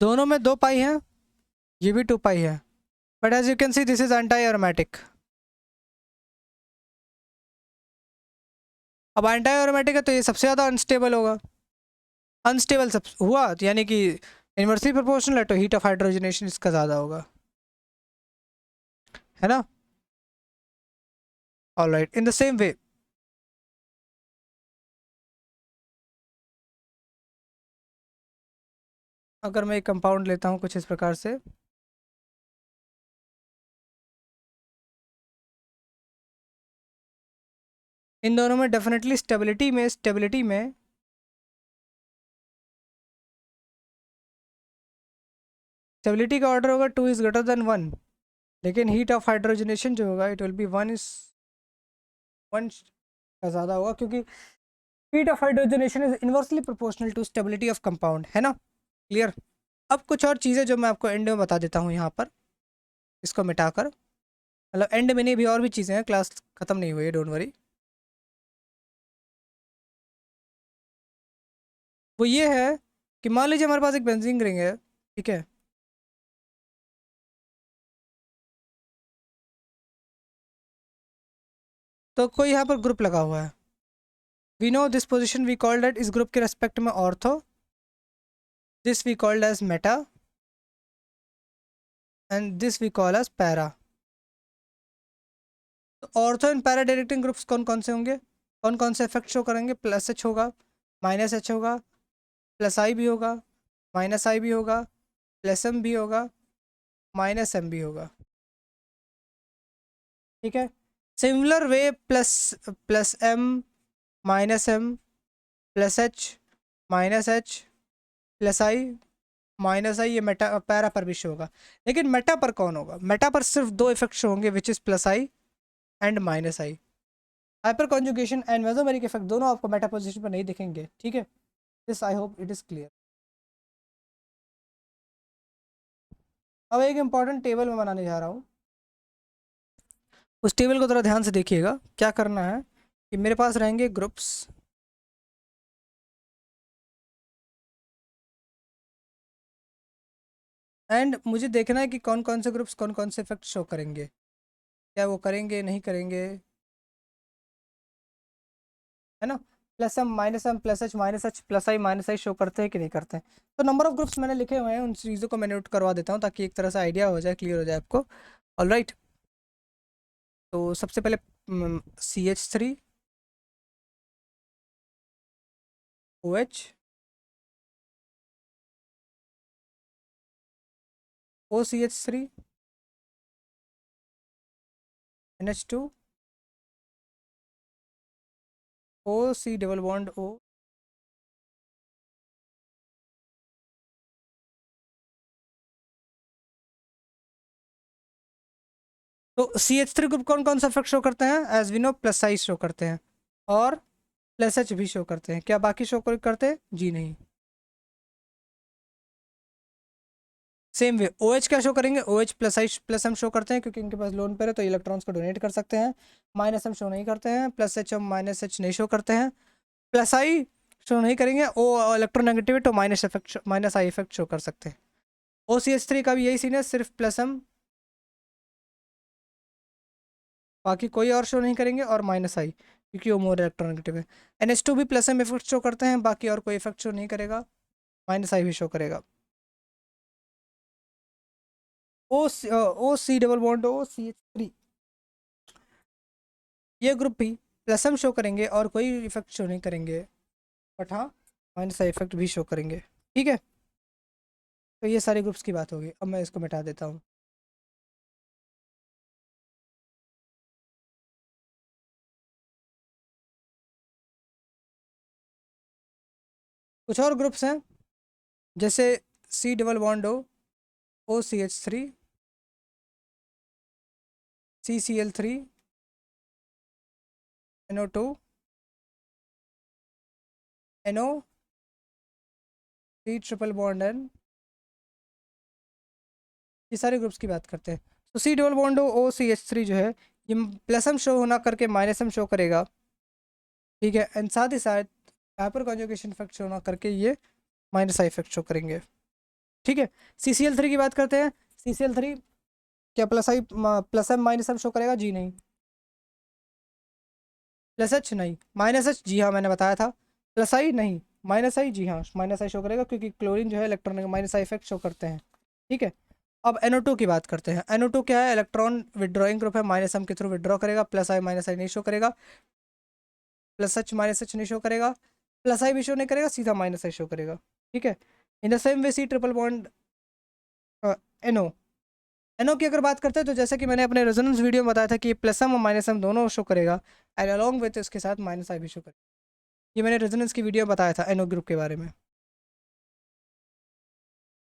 दोनों में 2 पाई है, ये भी 2 पाई है, but as you can see this is anti aromatic. अब एंटी एरोमेटिक है तो ये सबसे ज़्यादा अनस्टेबल होगा, अनस्टेबल सब हुआ तो यानी कि इनवर्सली प्रोपोर्शनल है, तो हीट ऑफ हाइड्रोजनेशन इसका ज़्यादा होगा, है ना। All right, in the same way अगर मैं एक कंपाउंड लेता हूँ कुछ इस प्रकार से, इन दोनों में डेफिनेटली स्टेबिलिटी का ऑर्डर होगा 2 इज ग्रेटर देन 1, लेकिन हीट ऑफ हाइड्रोजनेशन जो होगा इट विल बी 1 का ज़्यादा होगा, क्योंकि heat of hydrogenation is inversely proportional to stability of compound, है ना, क्लियर। अब कुछ और चीज़ें जो मैं आपको एंड में बता देता हूँ यहाँ पर, इसको मिटाकर, मतलब एंड में नहीं, भी और भी चीज़ें हैं, क्लास ख़त्म नहीं हुई है, डोंट वरी। वो ये है कि मान लीजिए हमारे पास एक बेंजीन रिंग है, ठीक है, तो कोई यहाँ पर ग्रुप लगा हुआ है, we know this position we called at, इस ग्रुप के रेस्पेक्ट में ortho, this we called as meta, and this we call as para. तो ortho and para directing groups कौन कौन से होंगे, कौन कौन से इफेक्ट शो करेंगे, प्लस एच होगा, माइनस एच होगा, प्लस आई भी होगा, माइनस आई भी होगा, प्लस एम भी होगा, माइनस एम भी होगा, ठीक है। Similar way plus plus M, minus M, plus H, minus H, plus I, minus I, ये मेटा पैरा पर भी शो होगा। लेकिन मेटा पर कौन होगा, मेटा पर सिर्फ दो इफेक्ट शो होंगे, which is plus I and minus I. Hyper conjugation and mesomeric effect दोनों आपको मेटा पोजीशन पर नहीं दिखेंगे, ठीक है। This I hope it is clear. अब एक इंपॉर्टेंट टेबल मैं बनाने जा रहा हूँ, उस टेबल को थोड़ा ध्यान से देखिएगा। क्या करना है कि मेरे पास रहेंगे ग्रुप्स, एंड मुझे देखना है कि कौन कौन से ग्रुप्स कौन कौन से इफेक्ट शो करेंगे, क्या वो करेंगे नहीं करेंगे, है ना। Plus M, minus M, plus H, plus I, minus I show करते हैं कि नहीं करते हैं। तो नंबर ऑफ ग्रुप्स मैंने लिखे हुए हैं, उन चीज़ों को मैं नोट करवा देता हूँ ताकि एक तरह से आइडिया हो जाए, क्लियर हो जाए आपको। ऑल राइट, तो सबसे पहले CH3 OH, OCH3 NH2, OC double bond O, तो CH3 ग्रुप कौन कौन सा इफेक्ट शो करते हैं, as we know plus I show करते हैं, और प्लस एच भी शो करते हैं। क्या बाकी शो करते हैं, जी नहीं। सेम वे OH क्या शो करेंगे, OH plus I plus M show करते हैं, क्योंकि इनके पास लोन पर है तो इलेक्ट्रॉन्स को डोनेट कर सकते हैं। माइनस एम शो नहीं करते हैं, plus H M minus H नहीं शो करते हैं, प्लस आई शो नहीं करेंगे, ओ इलेक्ट्रोनेगेटिव तो माइनस आई इफेक्ट शो कर सकते हैं। OCH3 का भी यही सीन है, सिर्फ प्लस एम, बाकी कोई और शो नहीं करेंगे, और माइनस आई क्योंकि वो मोर इलेक्ट्रोनेगेटिव है। NH2 भी प्लस एम इफेक्ट शो करते हैं, बाकी और कोई इफेक्ट शो नहीं करेगा, माइनस आई भी शो करेगा। O C double bond OCH3, ये ग्रुप भी प्लस एम शो करेंगे और कोई इफेक्ट शो नहीं करेंगे, बट हाँ माइनस आई इफेक्ट भी शो करेंगे, ठीक है। तो ये सारे ग्रुप्स की बात होगी, अब मैं इसको मिटा देता हूँ। कुछ और ग्रुप्स हैं, जैसे C double bond OCH3, CCl3, NO2, NO, C triple bond N, ये सारे ग्रुप्स की बात करते हैं। तो C डबल बॉन्ड OCH3 जो है, ये प्लस एम शो होना करके माइनस एम शो करेगा, ठीक है, एंड साथ ही साथ हाइपर कॉन्जुगेशन इफेक्ट शो होना करके ये माइनस आई इफेक्ट शो करेंगे, ठीक है। CCl3 की बात करते हैं, CCl3 क्या plus M minus M show करेगा, जी नहीं। प्लस एच नहीं, माइनस एच जी हाँ मैंने बताया था, प्लस आई नहीं, माइनस आई जी हाँ माइनस आई शो करेगा, क्योंकि क्लोरीन जो है electron minus I effect show करते हैं, ठीक है। अब NO2 की बात करते हैं। NO2 क्या है, इलेक्ट्रॉन विड्रॉइंग ग्रुप है, माइनस एम के थ्रू विड्रॉ करेगा, प्लस आई माइनस आई नहीं शो करेगा, प्लस एच माइनस एच नहीं शो करेगा, प्लस आई भी शो नहीं करेगा, सीधा माइनस आई शो करेगा, ठीक है। In the same way C triple bond NO, NO की अगर बात करते हैं तो जैसे कि मैंने अपने रेजोनेंस वीडियो में बताया था कि प्लस एम और माइनस एम दोनों शो करेगा, एंड अलॉन्ग विथ इसके साथ माइनस आई भी शो करेगा। ये मैंने रेजोनेंस की वीडियो में बताया था NO ग्रुप के बारे में।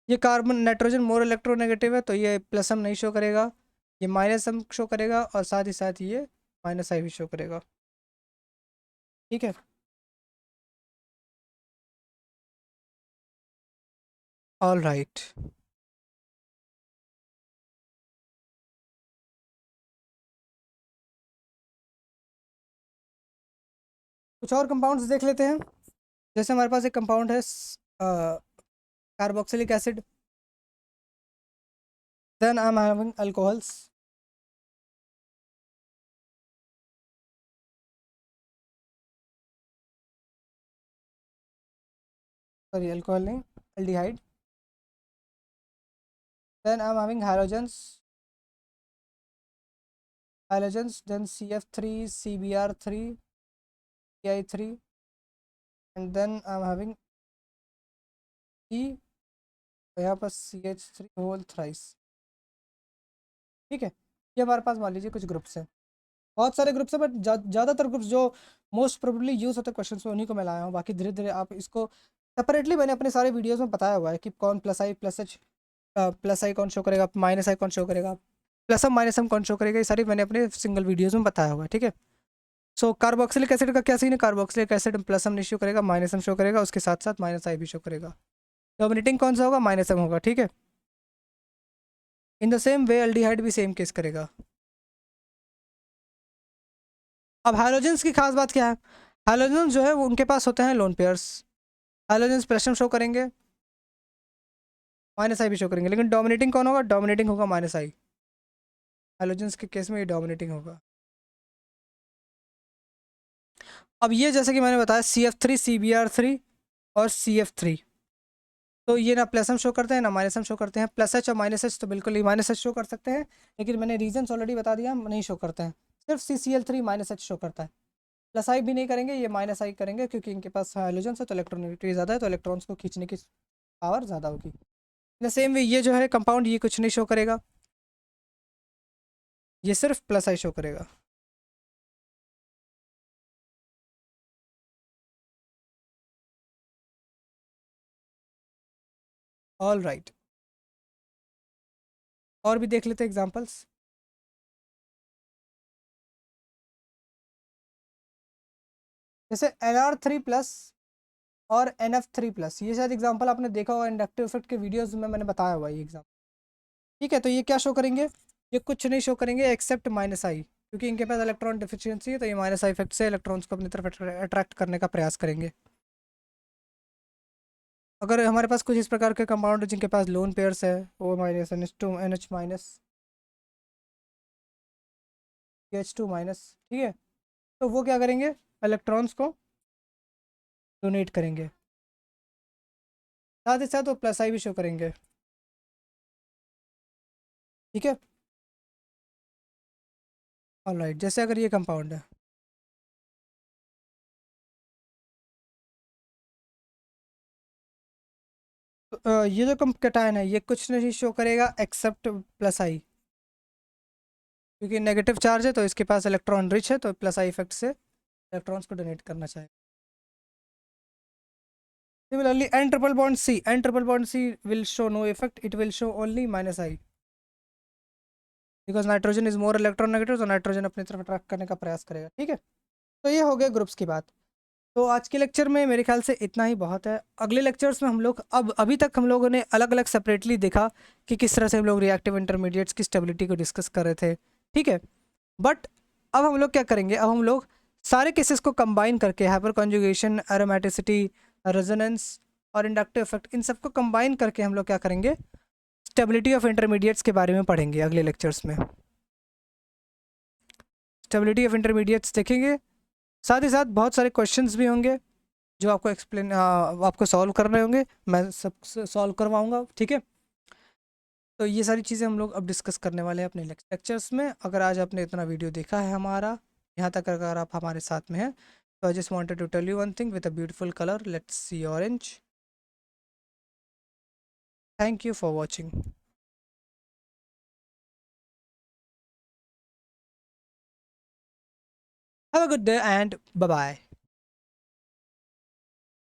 ये कार्बन नाइट्रोजन मोर इलेक्ट्रोनेगेटिव है, तो ये प्लस एम नहीं शो करेगा, ये माइनस m शो करेगा और साथ ही साथ ये माइनस i भी शो करेगा। ठीक है, ऑल राइट। कुछ और कंपाउंड्स देख लेते हैं। जैसे हमारे पास एक कंपाउंड है carboxylic acid, then I am having alcohols, sorry alcohol नहीं, aldehyde, then I am having halogens, then CF3, CBr3, Ci3, and then I'm having E, यहाँ पर CH3 होल थ्राइस। ठीक है, ये हमारे पास मान लीजिए कुछ ग्रुप्स हैं, बहुत सारे ग्रुप्स हैं, बट ज़्यादातर ग्रुप्स जो मोस्ट प्रोबेबली यूज़ होते हैं क्वेश्चन में उन्हीं को मैं लाया हूँ। बाकी धीरे धीरे आप इसको सेपरेटली मैंने अपने सारे वीडियोज़ में बताया हुआ है कि कौन plus I plus H, plus आई कौन शो करेगा, माइनस आई कौन शो करेगा, प्लस एम माइनस एम कौन शो करेगा, ये सारी मैंने अपने सिंगल वीडियोज़ में बताया हुआ है। ठीक है, सो कार्बोक्सिलिक एसिड का क्या सीन है, कार्बोक्सिलिक एसिड प्लस एम नहीं शो करेगा, माइनस एम शो करेगा, उसके साथ साथ माइनस आई भी शो करेगा। डोमिनेटिंग कौन सा होगा, माइनस एम होगा। ठीक है, in the same way aldehyde भी सेम केस करेगा। अब हाइड्रोजन्स की खास बात क्या है, हाइड्रोजन जो है वो उनके पास होते हैं lone pairs, hydrogens plus M show करेंगे, माइनस आई भी शो करेंगे, लेकिन डोमिनेटिंग कौन होगा, डोमिनेटिंग होगा माइनस आई। हाइड्रोजन्स के केस में ये डोमिनेटिंग होगा। अब ये जैसे कि मैंने बताया CF3, CBr3 और CF3, तो ये ना प्लस एम शो करते हैं ना माइनस एम शो करते हैं। प्लस एच और माइनस एच तो बिल्कुल ही माइनस एच शो कर सकते हैं, लेकिन मैंने रीजन्स ऑलरेडी बता दिया, नहीं शो करते हैं। सिर्फ CCl3 माइनस एच शो करता है। प्लस आई भी नहीं करेंगे, ये माइनस आई करेंगे, क्योंकि इनके पास हाइड्रोजन है तो इलेक्ट्रॉनिटी ज़्यादा है, तो इलेक्ट्रॉन्स को खींचने की पावर ज़्यादा होगी। इन द सेम वे ये जो है कंपाउंड, ये कुछ नहीं शो करेगा, ये सिर्फ प्लस आई शो करेगा। ऑल राइट, और भी देख लेते हैं एग्जाम्पल्स। जैसे Nr3+ और NF3+, ये शायद एग्जांपल आपने देखा होगा इंडक्टिव इफेक्ट के वीडियोस में, मैंने बताया हुआ ये एग्जांपल। ठीक है, तो ये क्या शो करेंगे, ये कुछ नहीं शो करेंगे एक्सेप्ट माइनस आई, क्योंकि इनके पास इलेक्ट्रॉन डिफिशियंसी है, तो ये माइनस आई इफेक्ट से इलेक्ट्रॉन्स को अपनी तरफ अट्रैक्ट करने का प्रयास करेंगे। अगर हमारे पास कुछ इस प्रकार के कंपाउंड जिनके पास लोन पेयर्स है, O-NH2 NH-, CH2-, ठीक है, तो वो क्या करेंगे, इलेक्ट्रॉन्स को डोनेट करेंगे, साथ ही साथ वो प्लस आई भी शो करेंगे। ठीक है, ऑलराइट, जैसे अगर ये कंपाउंड है, तो ये जो कैटायन है ये कुछ नहीं शो करेगा एक्सेप्ट प्लस आई, क्योंकि नेगेटिव चार्ज है तो इसके पास इलेक्ट्रॉन रिच है, तो प्लस आई इफेक्ट से इलेक्ट्रॉन्स को डोनेट करना चाहिए। Similarly N triple bond C will show no effect, it will show only minus I, because nitrogen is more electron negative, तो नाइट्रोजन अपनी तरफ अट्रैक्ट करने का प्रयास करेगा। ठीक है, तो ये हो गया ग्रुप्स की बात। तो आज के लेक्चर में मेरे ख्याल से इतना ही बहुत है। अगले लेक्चर्स में हम लोग, अब अभी तक हम लोगों ने अलग अलग सेपरेटली देखा कि किस तरह से हम लोग रिएक्टिव इंटरमीडिएट्स की स्टेबिलिटी को डिस्कस कर रहे थे। ठीक है, बट अब हम लोग क्या करेंगे, अब हम लोग सारे केसेस को कंबाइन करके, हाइपर कॉन्जुगेशन, एरोमेटिसिटी, रेजोनेंस और इंडक्टिव इफेक्ट, इन सबको कंबाइन करके हम लोग क्या करेंगे, स्टेबिलिटी ऑफ इंटरमीडिएट्स के बारे में पढ़ेंगे अगले लेक्चर्स में। स्टेबिलिटी ऑफ इंटरमीडिएट्स देखेंगे, साथ ही साथ बहुत सारे क्वेश्चंस भी होंगे जो आपको आपको सॉल्व करने होंगे, मैं सब सॉल्व करवाऊंगा। ठीक है, तो ये सारी चीज़ें हम लोग अब डिस्कस करने वाले हैं अपने लेक्चर्स में। अगर आज आपने इतना वीडियो देखा है हमारा यहाँ तक, अगर आप हमारे साथ में हैं, तो I just wanted to tell you one thing with a beautiful colour, let's see orange. Thank you for watching, have a good day and bye bye.